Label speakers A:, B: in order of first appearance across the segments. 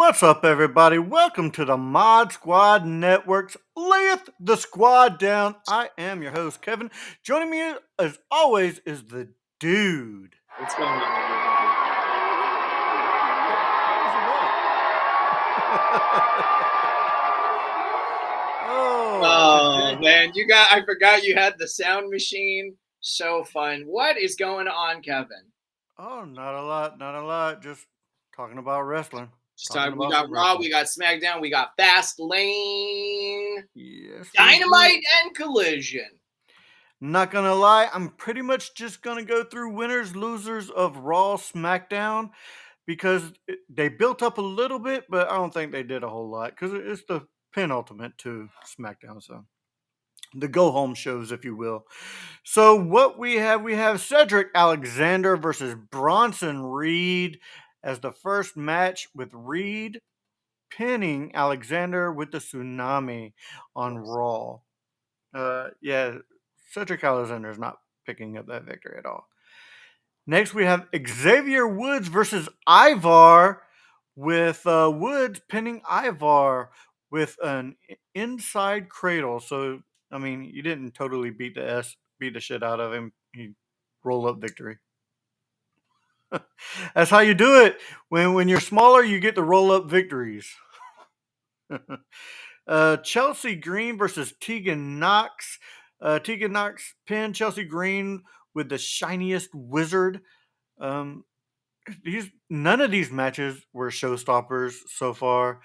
A: What's up, everybody? Welcome to the Mod Squad Network's Layeth the Squad Down. I am your host, Kevin. Joining me, as always, is the dude.
B: What's going on, everybody? Oh man, I forgot you had the sound machine. So fun. What is going on, Kevin?
A: Not a lot. Just talking about wrestling.
B: Just
A: Talking
B: talking. We
A: about
B: got
A: some
B: Raw,
A: wrestling.
B: we got SmackDown, we got Fastlane,
A: Yes, we do.
B: Dynamite, and Collision.
A: Not gonna lie, I'm pretty much just gonna go through winners, losers of Raw, SmackDown, because they built up a little bit, but I don't think they did a whole lot because it's the penultimate to SmackDown, so the go home shows, if you will. So what we have Cedric Alexander versus Bronson Reed as the first match, with Reed pinning Alexander with the tsunami on Raw. Yeah, Cedric Alexander is not picking up that victory at all. Next, we have Xavier Woods versus Ivar, with Woods pinning Ivar with an inside cradle. So, I mean, you didn't totally beat the shit out of him. He roll up victory. That's how you do it. When you're smaller, you get the roll up victories. Chelsea Green versus Tegan Knox. Tegan Knox pinned Chelsea Green with the shiniest wizard. Um, none of these matches were showstoppers so far.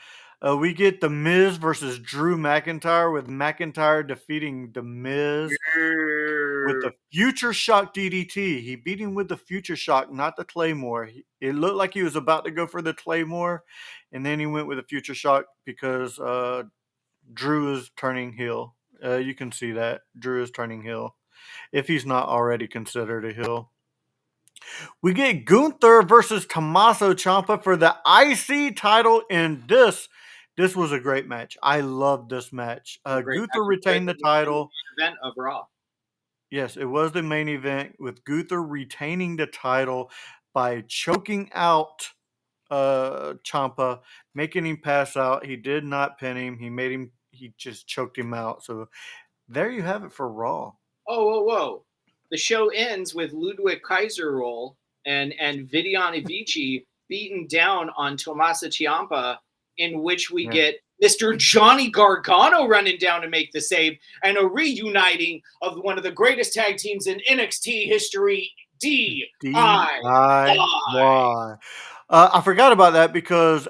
A: We get The Miz versus Drew McIntyre, with McIntyre defeating The Miz with the Future Shock DDT. He beat him with the Future Shock, not the Claymore. It looked like he was about to go for the Claymore, and then he went with the Future Shock because Drew is turning heel. You can see that Drew is turning heel, if he's not already considered a heel. We get Gunther versus Tommaso Ciampa for the IC title, and this was a great match. I loved this match.
B: Great
A: Gunther
B: match.
A: retained the title.
B: Event of Raw.
A: Yes, it was the main event, with Gunther retaining the title by choking out Ciampa, making him pass out. He did not pin him. He just choked him out. So there you have it for Raw.
B: Oh, whoa. The show ends with Ludwig Kaiserroll and Vidiane Vici beaten down on Tommaso Ciampa, in which we get Mr. Johnny Gargano running down to make the save, and a reuniting of one of the greatest tag teams in NXT history, DIY.
A: I forgot about that because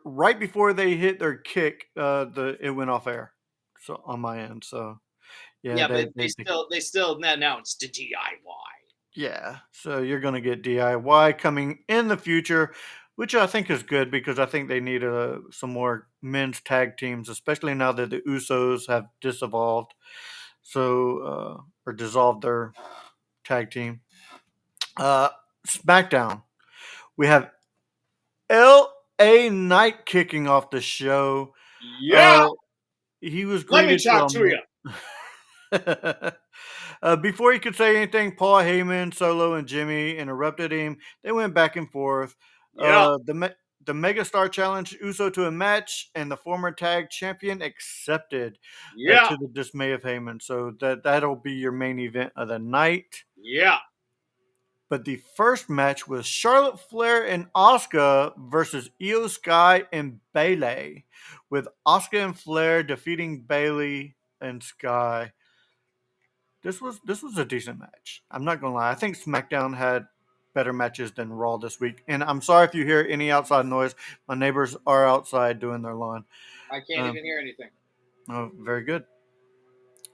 A: right before they hit their kick, it went off air. So on my end, so
B: yeah, but they still announced the DIY.
A: Yeah, so you're going to get DIY coming in the future, which I think is good because I think they need some more men's tag teams, especially now that the Usos have dissolved, or dissolved their tag team. SmackDown, we have L.A. Knight kicking off the show.
B: Yeah,
A: He was
B: let me
A: greeted
B: talk to you.
A: Before he could say anything, Paul Heyman, Solo, and Jimmy interrupted him. They went back and forth.
B: Yeah.
A: The Megastar challenged Uso to a match, and the former tag champion accepted,
B: Yeah.
A: to the dismay of Heyman. So that'll be your main event of the night.
B: Yeah.
A: But the first match was Charlotte Flair and Asuka versus Io Sky and Bayley, with Asuka and Flair defeating Bayley and Sky. This was a decent match. I'm not gonna lie. I think SmackDown had better matches than Raw this week. And I'm sorry if you hear any outside noise. My neighbors are outside doing their lawn.
B: I can't even hear anything.
A: Oh, very good.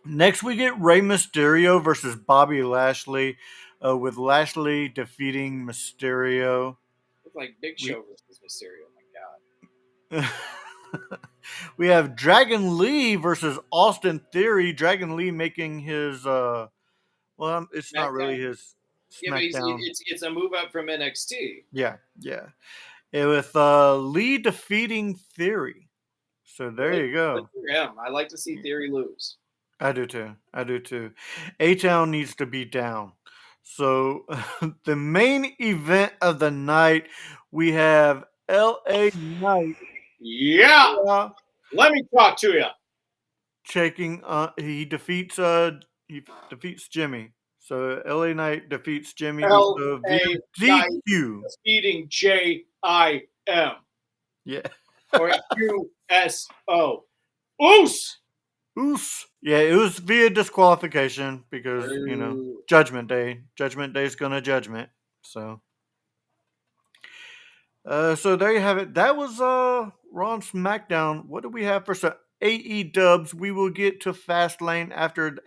A: Next, we get Rey Mysterio versus Bobby Lashley, with Lashley defeating Mysterio.
B: It's like Big Show versus Mysterio. Oh
A: my God. We have Dragon Lee versus Austin Theory. Dragon Lee making his it's not really his SmackDown.
B: Yeah, but it's a move up from NXT.
A: Yeah. With Lee defeating Theory. So there you go.
B: Good for him. I like to see Theory lose.
A: I do too. A-Town needs to be down. So the main event of the night, we have LA Knight.
B: Yeah.
A: uh,
B: Let me talk to you.
A: Taking he defeats Jimmy. So LA Knight defeats Jimmy via
B: LA Knight
A: DQ.
B: defeating JIM
A: Yeah.
B: or USO. Oos!
A: Oos. Yeah, it was via disqualification because,
B: Ooh.
A: Judgment Day. Judgment Day's gonna judgment. So so there you have it. That was Raw and SmackDown. What do we have for some AE dubs? We will get to Fastlane after the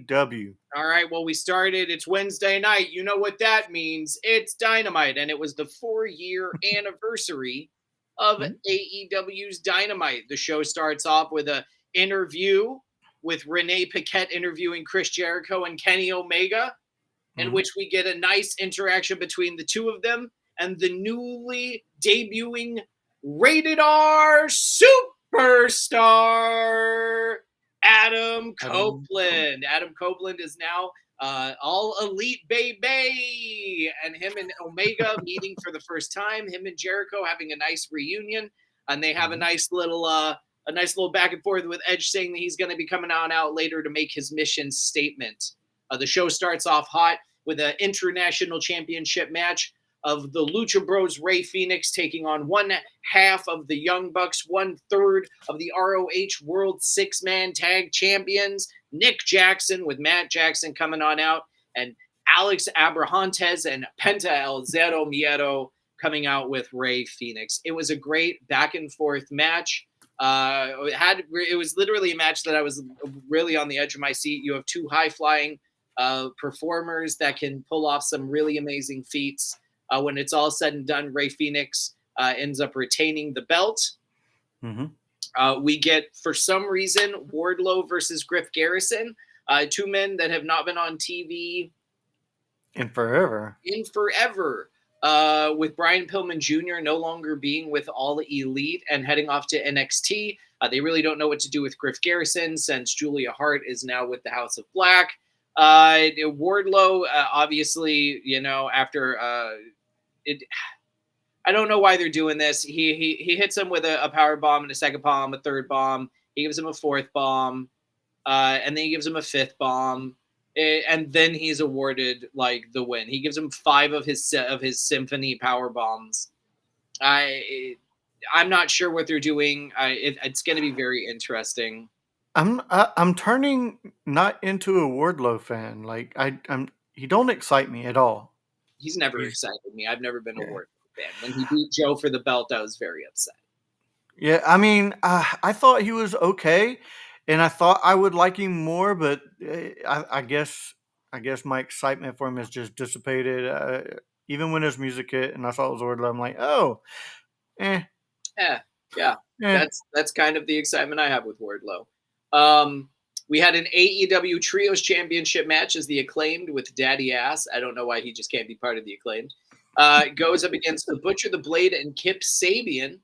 A: AEW.
B: All right, well, we started. It's Wednesday night. You know what that means. It's Dynamite, and it was the 4-year anniversary of
A: Hmm?
B: AEW's Dynamite. The show starts off with a interview with Renee Paquette interviewing Chris Jericho and Kenny Omega, in
A: Hmm?
B: which we get a nice interaction between the two of them and the newly debuting rated R superstar Adam
A: Adam Cole.
B: Copeland. Adam Copeland is now all elite baby, and him and Omega meeting for the first time. Him and Jericho having a nice reunion, and they have
A: Mhm.
B: a nice little back and forth with Edge saying that he's going to be coming on out later to make his mission statement. The show starts off hot with an international championship match of the Lucha Bros Ray Phoenix taking on one half of the Young Bucks, 1/3 of the ROH World Six-Man Tag Champions, Nick Jackson with Matt Jackson coming on out, and Alex Abrahantes and Penta El Zero Miedo coming out with Ray Phoenix. It was a great back and forth match. It was literally a match that I was really on the edge of my seat. You have two high flying performers that can pull off some really amazing feats. When it's all said and done, Ray Phoenix ends up retaining the belt.
A: Mhm.
B: We get, for some reason, Wardlow versus Griff Garrison, two men that have not been on TV
A: And forever.
B: in forever. With Brian Pillman Jr. no longer being with All Elite and heading off to NXT, they really don't know what to do with Griff Garrison since Julia Hart is now with the House of Black. Wardlow, obviously, after it, I don't know why they're doing this. He hits him with a power bomb and a second bomb, a third bomb. He gives him a fourth bomb, and then he gives him a fifth bomb, and then he's awarded like the win. He gives him 5 of his symphony power bombs. I'm not sure what they're doing. It's going to be very interesting.
A: I'm turning not into a Wardlow fan. Like I'm he don't excite me at all.
B: He's never
A: He's
B: excited me. I've never been a
A: Yeah.
B: Wardlow fan. When he beat Joe for the belt, I was very upset.
A: Yeah, I mean, I thought he was okay, and I thought I would like him more, but I guess my excitement for him has just dissipated. Even when his music hit and I saw it was Wardlow, I'm like, oh, eh,
B: Yeah, yeah.
A: eh.
B: That's kind of the excitement I have with Wardlow. Um, we had an AEW Trios Championship match as the Acclaimed with Daddy Ass. I don't know why he just can't be part of the Acclaimed. Goes up against the Butcher, the Blade, and Kip Sabian.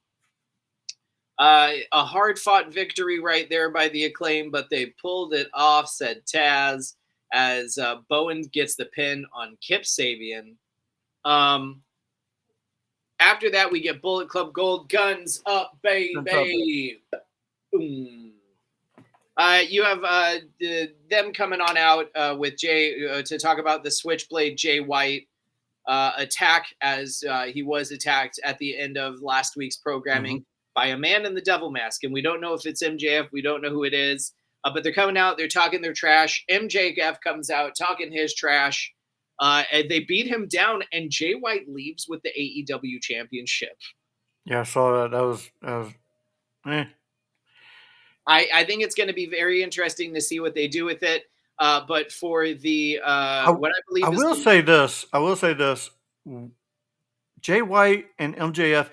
B: A hard fought victory right there by the Acclaim, but they pulled it off, said Taz, as Bowen gets the pin on Kip Sabian. Um, After that, we get Bullet Club Gold, Guns Up,
A: What's up, babe?
B: baby. Boom. You have them coming on out with Jay to talk about the Switchblade Jay White attack, as he was attacked at the end of last week's
A: Mhm.
B: programming by a man in the devil mask. And we don't know if it's MJF. We don't know who it is. But they're coming out. They're talking their trash. MJF comes out talking his trash. And they beat him down. And Jay White leaves with the AEW championship.
A: Yeah, I saw that. That was eh.
B: I think it's going to be very interesting to see what they do with it. But for the
A: I
B: what I
A: I
B: believe is
A: will
B: the
A: say this. I will say this. Jay White and MJF.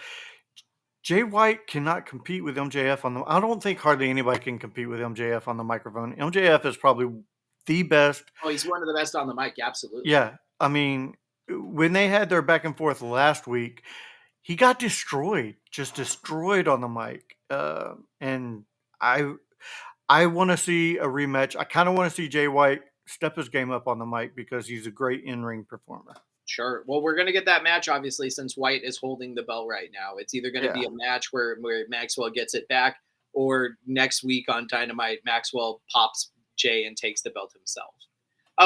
A: Jay White cannot compete with MJF on the. I don't think hardly anybody can compete with MJF on the microphone. MJF is probably the best.
B: oh, he's one of the best on the mic, absolutely.
A: Yeah, I mean, when they had their back and forth last week, he got destroyed, just destroyed on the mic. And I I want to see a rematch. I kind of want to see Jay White step his game up on the mic because he's a great in ring performer.
B: Sure. Well, we're going to get that match, obviously, since White is holding the belt right now. It's either going to be
A: Yeah.
B: a match where Maxwell gets it back, or next week on Dynamite, Maxwell pops Jay and takes the belt himself.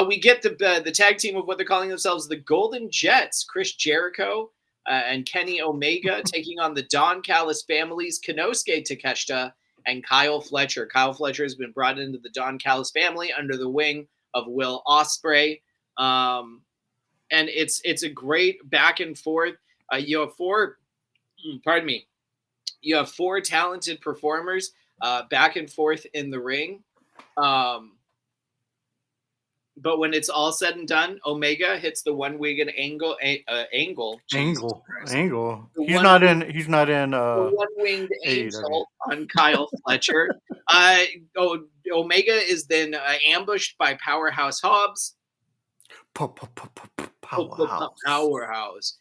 B: We get the tag team of what they're calling themselves the Golden Jets, Chris Jericho and Kenny Omega taking on the Don Callis families, Konosuke Takeshita and Kyle Fletcher. Kyle Fletcher has been brought into the Don Callis family under the wing of Will Ospreay. And it's a great back and forth. You have pardon me, you have four talented performers back and forth in the ring. But when it's all said and done, Omega hits the one-winged angle. Jesus Christ.
A: Angle.
B: The
A: He's
B: one
A: not in. He's not in.
B: the one-winged
A: AEW.
B: angel on Kyle Fletcher. Omega is then ambushed by Powerhouse Hobbs. Powerhouse.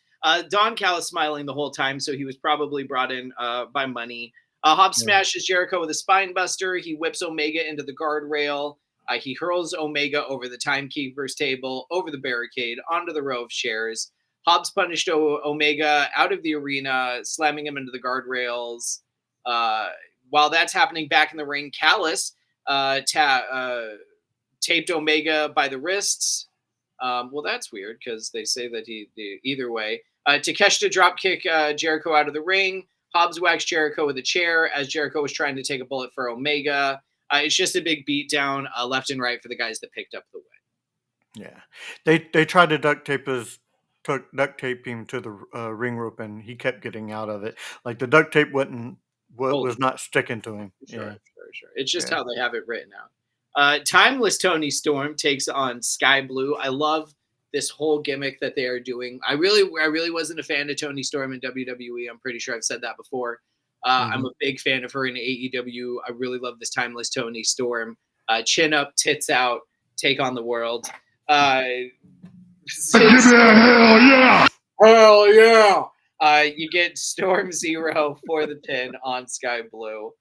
B: Don Callis smiling the whole time, so he was probably brought in by money. Hobbs smashes Jericho with a spine buster. He whips Omega into the guardrail. He hurls Omega over the timekeeper's table, over the barricade, onto the row of chairs. Hobbs punished Omega out of the arena, slamming him into the guardrails. While that's happening back in the ring, Callis taped Omega by the wrists. Well, that's weird because they say that either way. Takeshita dropkick Jericho out of the ring. Hobbs waxed Jericho with a chair as Jericho was trying to take a bullet for Omega. It's just a big beatdown left and right for the guys that picked up the win.
A: Yeah, they tried to duct tape him to the ring rope, and he kept getting out of it. Like the duct tape was not sticking to him.
B: Sure.
A: Yeah.
B: It's just how they have it written out. Timeless Tony Storm takes on Sky Blue. I love this whole gimmick that they are doing. I really wasn't a fan of Tony Storm in WWE. I'm pretty sure I've said that before. I'm a big fan of her in AEW. I really love this Timeless Tony Storm. Chin up, tits out, take on the world. Hell yeah! Hell yeah! You get Storm Zero for the pin on Sky Blue.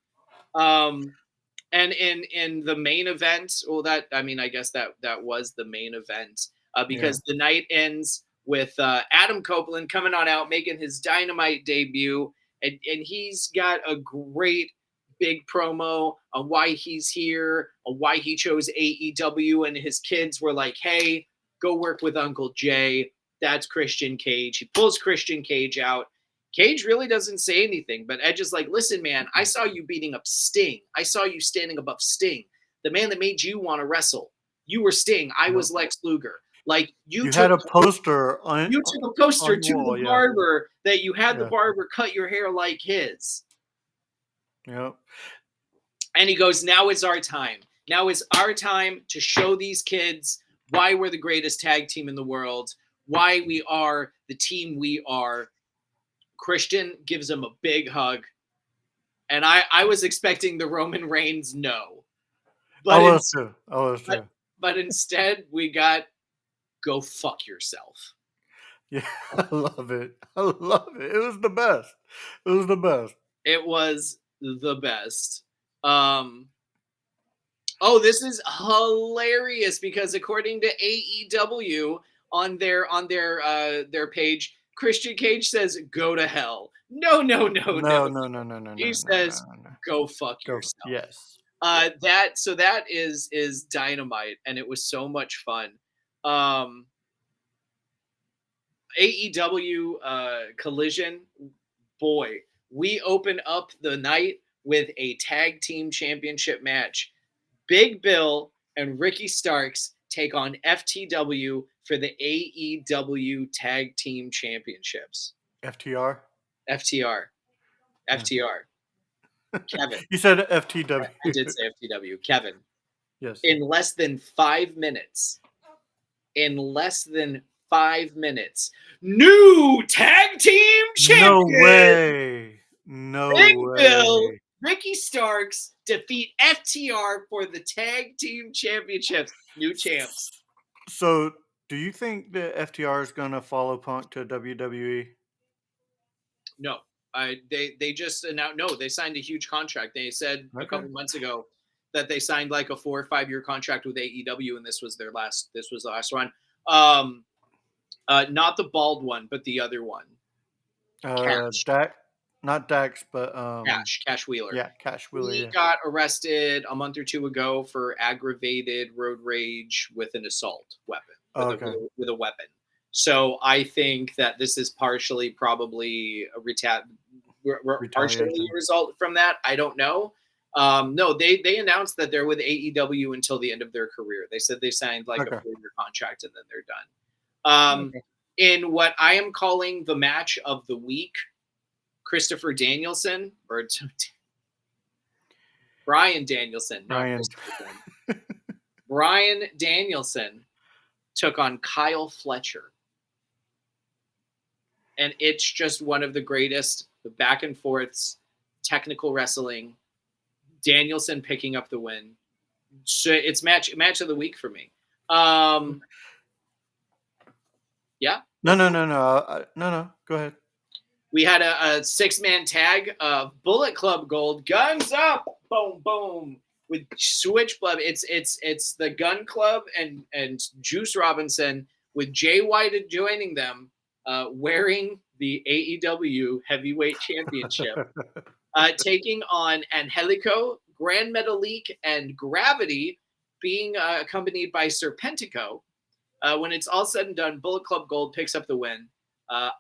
B: And in the main event, I guess that was the main event because the night ends with Adam Copeland coming on out, making his Dynamite debut, and he's got a great big promo on why he's here, on why he chose AEW, and his kids were like, "Hey, go work with Uncle Jay." That's Christian Cage. He pulls Christian Cage out. Cage really doesn't say anything, but Edge is like, "Listen, man, I saw you beating up Sting. I saw you standing above Sting, the man that made you want to wrestle. You were Sting. I was Lex Luger. Like you
A: had a poster on.
B: You took a poster to the barber that you had the barber cut your hair like his."
A: Yep.
B: And he goes, "Now is our time. Now is our time to show these kids why we're the greatest tag team in the world, why we are the team we are." Christian gives him a big hug. And I was expecting the Roman Reigns no.
A: But I was too.
B: But instead, we got go fuck yourself.
A: Yeah, I love it. It was the best.
B: It was the best. This is hilarious because according to AEW on their page, Christian Cage says, "Go to hell." No. He says, "Go fuck yourself."
A: Yes.
B: That is Dynamite, and it was so much fun. AEW Collision, boy, we open up the night with a tag team championship match. Big Bill and Ricky Starks take on FTW for the AEW Tag Team Championships.
A: FTR.
B: Kevin.
A: You said FTW.
B: I did say FTW. Kevin.
A: Yes.
B: In less than 5 minutes. New tag team champion.
A: No way.
B: Big Bill, Ricky Starks defeat FTR for the tag team championships. New champs.
A: So, do you think that FTR is going to follow Punk to WWE?
B: No. They just announced. No, they signed a huge contract. They said a couple months ago that they signed like a 4 or 5 year contract with AEW, and this was the last one. Not the bald one, but the other one. Cash.
A: Dak, not Dax, but
B: Cash Wheeler.
A: yeah, Cash Wheeler,
B: He
A: yeah.
B: got arrested a month or two ago for aggravated road rage with an assault weapon, with a
A: Okay,
B: with a weapon. So I think that this is partially probably a partially a
A: retaliation.
B: result from that. I don't know. No, they announced that they're with AEW until the end of their career. They said they signed like a
A: Okay,
B: 4-year contract and then they're done.
A: okay.
B: In what I am calling the match of the week, Christopher Danielson or Brian Danielson, not
A: Ryan.
B: Christopher. Brian Danielson took on Kyle Fletcher. And it's just one of the greatest back and forths, technical wrestling. Danielson picking up the win. So it's match of the week for me. Yeah,
A: No,
B: let's
A: no,
B: move.
A: no, no, no, no. Go ahead.
B: We had a 6-man tag of Bullet Club Gold, guns up, boom, boom, with Switchblade. It's the Gun Club and Juice Robinson with Jay White joining them, wearing the AEW Heavyweight Championship, taking on Angelico, Grand Metalik, and Gravity, being accompanied by Serpentico. When it's all said and done, Bullet Club Gold picks up the win.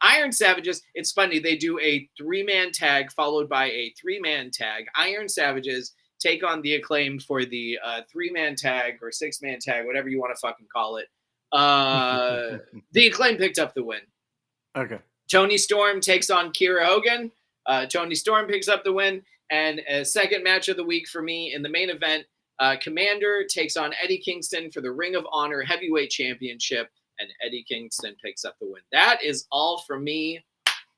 B: Iron Savages, it's funny, they do a 3-man tag followed by a 3-man tag. Iron Savages take on the Acclaimed for the 3-man tag or 6-man tag, whatever you want to fucking call it. The Acclaimed picked up the win.
A: Okay.
B: Tony Storm takes on Kira Hogan. Tony Storm picks up the win. And a second match of the week for me in the main event, Commander takes on Eddie Kingston for the Ring of Honor Heavyweight Championship, and Eddie Kingston picks up the win. That is all from me.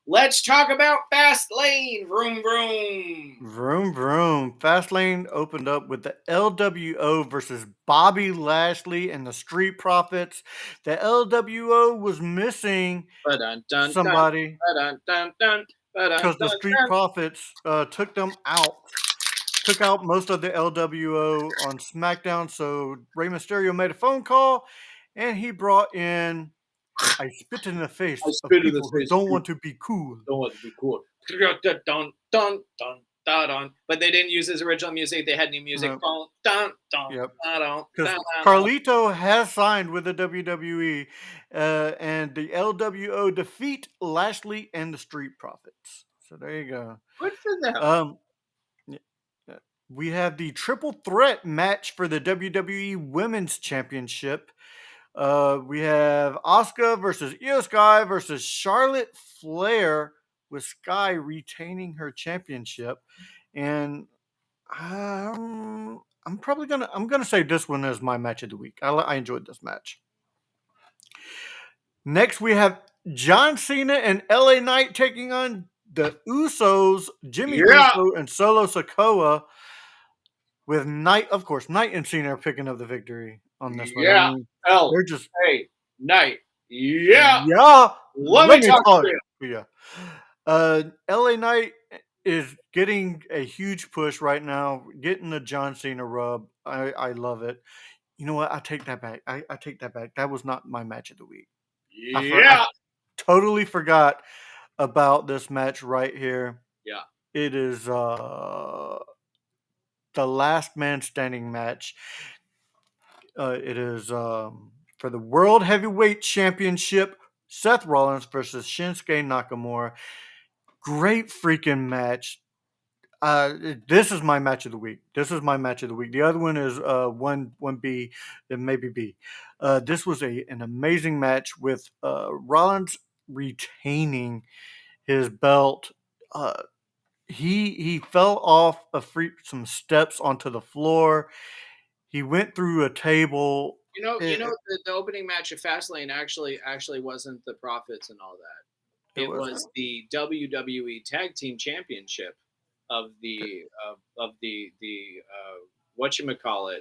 B: Let's talk about Fastlane. Vroom, vroom.
A: Vroom vroom. Fastlane opened up with the LWO versus Bobby Lashley and the Street Profits. The LWO was missing
B: Ba-dun, dun, dun,
A: somebody
B: ba-dun, dun, dun, ba-dun,
A: because the
B: dun,
A: Street
B: dun.
A: Profits took them out. Took out most of the LWO on SmackDown. So Rey Mysterio made a phone call and he brought in I spit in the
B: I
A: face of
B: spit in the
A: people who
B: face of
A: don't
B: people
A: want to be cool.
B: who don't want to be cool. Dun, dun, dun, dun. But they didn't use his original music. They had new music.
A: No,
B: Dun, dun, dun,
A: yep.
B: dun,
A: Because
B: dun, dun.
A: Carlito has signed with the WWE, and the LWO defeat Lashley and the Street Profits. So there you go.
B: Good for them.
A: Y- we have the triple threat match for the WWE Women's Championship. We have Asuka versus Io Sky versus Charlotte Flair, with Sky retaining her championship. And I'm gonna say this one is my match of the week. I enjoyed this match. Next, we have John Cena and LA Knight taking on the Usos, Jimmy
B: Yeah.
A: Uso and Solo Sikoa. With Knight, of course, Knight and Cena are picking up the victory on this one. I
B: Yeah.
A: mean, they're just
B: L.A. Knight. Yeah.
A: yeah.
B: Let
A: Let
B: me
A: me
B: talk
A: talk.
B: to you.
A: Yeah. LA Knight is getting a huge push right now, getting the John Cena rub. I love it. You know what? I take that back. I take that back. That was not my match of the week. I
B: Yeah.
A: totally forgot about this match right here.
B: Yeah.
A: It is the last man standing match. It is for the World Heavyweight Championship. Seth Rollins versus Shinsuke Nakamura. Great freaking match. This is my match of the week. This is my match of the week. The other one is one B, then maybe B. This was an amazing match with Rollins retaining his belt. Uh, he fell off some steps onto the floor. He went through a table.
B: The opening match of Fastlane actually wasn't the Profits and all that.
A: It
B: It
A: was
B: was the WWE Tag Team Championship of the whatchamacallit,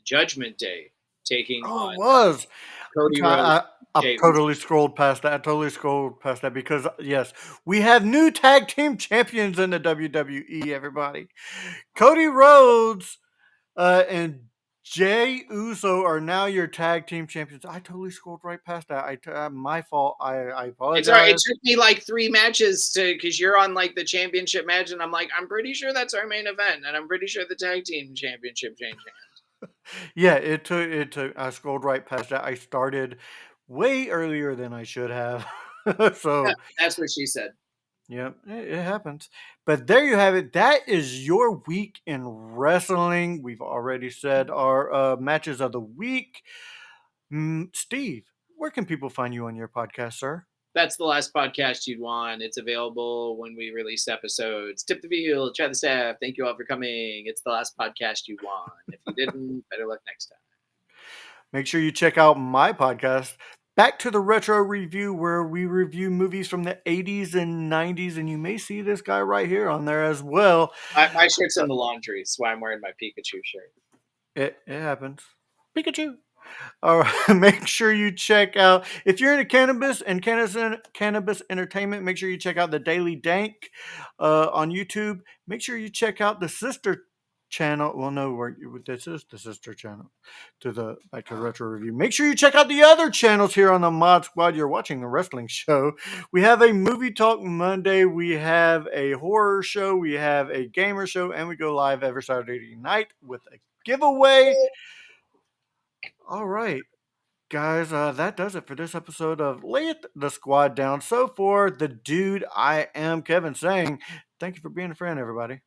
B: Judgment Day, taking
A: oh,
B: on
A: it was.
B: Cody Rhodes,
A: I
B: Jey Uso.
A: totally scrolled past that. I totally scrolled past that because yes, we have new tag team champions in the WWE. Everybody, Cody Rhodes and Jay Uso are now your tag team champions. I totally scrolled right past that. My fault. I
B: It's all right. It
A: apologize.
B: took me like 3 matches because you're on like the championship match, and I'm like, I'm pretty sure that's our main event, and I'm pretty sure the tag team championship changed hands.
A: Yeah, it took. I scrolled right past that. I started way earlier than I should have.
B: Yeah,
A: So
B: that's what she said.
A: yeah, it happens. But there you have it. That is your week in wrestling. We've already said our matches of the week. Steve, where can people find you on your podcast, sir?
B: That's the last podcast you'd want. It's available when we release episodes. Tip the wheel, try the staff. Thank you all for coming. It's the last podcast you want. If you didn't, better luck next time.
A: Make sure you check out my podcast, Back to the Retro Review, where we review movies from the 80s and 90s. And you may see this guy right here on there as well.
B: My shirt's in the laundry. That's why I'm wearing my Pikachu shirt.
A: It happens. Pikachu. All right, make sure you check out, if you're into cannabis and cannabis entertainment, make sure you check out the Daily Dank on YouTube. Make sure you check out the sister channel. Well, no, this is the sister channel to the Back to the Retro Review. Make sure you check out the other channels here on the Mod Squad. You're watching the wrestling show. We have a Movie Talk Monday. We have a horror show. We have a gamer show. And we go live every Saturday night with a giveaway. All right, guys, that does it for this episode of Layeth the Squad Down. So for the dude, I am Kevin saying, thank you for being a friend, everybody.